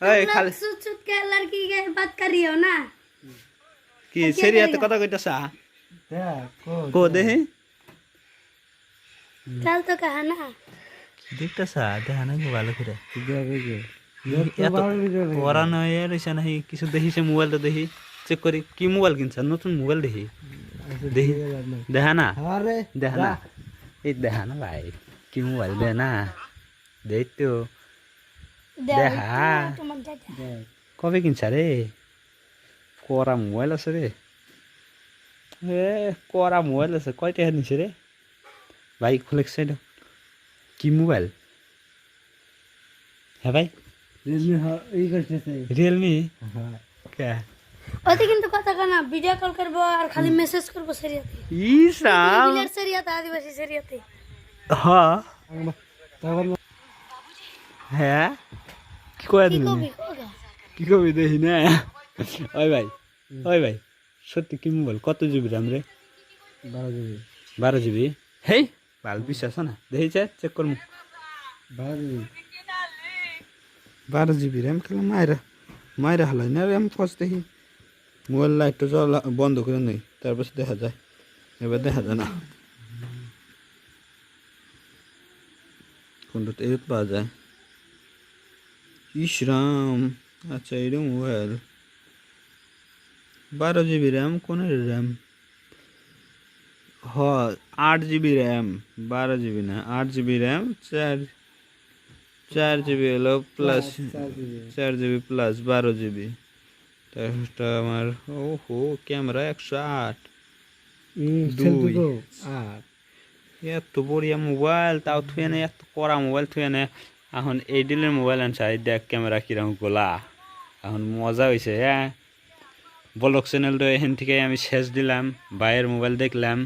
ओए खाली छुट छुट के लड़की के बात कर रही हो ना কি সেরিয়াতে কথা কইতাছা কো দেহি कल तो कहा ना দেখতাছা দেখা নাই ভালো করে পড়ানো রয়েছে নাকি কিছু দেখিছে মোবাইলটা দেখি চেক করি কি মোবাইল কিনছ নতুন মোবাইল দেখি দেখি দেখা না দেখা না এই দেখা না ভাই কি মোবাইল দে না দেখ তো দেখা কবে কিনছ রে করা মোবাইল আছে রে এ করা মোবাইল আছে কয় টাকা নিছে রে ভাই খুলেছে কি মোবাইল হ্যাঁ ভাই রিয়েলমি কে ওতে কিন্তু কথা কানা ভিডিও কল করব আর খালি মেসেজ করব সেরিয়াতে ইসা বিলের সেরিয়াতে আদিবাসী সেরিয়াতে হ্যাঁ হ্যাঁ কি কয় কি দিন কবি কোগা কি কবি দেখি না ওই ভাই সত্যি কি মোবাইল কত জিবি রাম রে 12 জিবি হেই ভাল বিশ্বাস না দেখি চেক করমু 12 জিবি র্যাম খেলা মায়েরা হালাই না র্যাম ফার্স্ট দেখি মোবাইল লাইটটা জ্বলা বন্ধ করে নেই তারপর দেখা যায় এবার দেখা যায় না কোনটা এর পাওয়া যায় ইসরাম আচ্ছা এটা মোবাইল 12 জিবি র্যাম কোন র্যাম হ 8 জিবি র্যাম 12 জিবি না 8 জিবি র্যাম 4 জিবি হলো প্লাস 4 জিবি প্লাস 12 জিবি তারটা আমার ওহো ক্যামেরা 108 এত বড়িয়া মোবাইল তাও থুয়ে না এত কড়া মোবাইল থুয়ে না এখন এই ডিলের মোবাইল আনছে দেখ ক্যামেরা কিরকম গোলা এখন মজা হয়েছে হ্যাঁ ব্লগ চ্যানেলটা এখান থেকে আমি শেষ দিলাম ভাইয়ের মোবাইল দেখলাম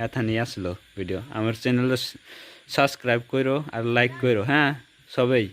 এত নিয়ে আসলো ভিডিও আমার চ্যানেলটা সাবস্ক্রাইব করো আর লাইক করো হ্যাঁ সবাই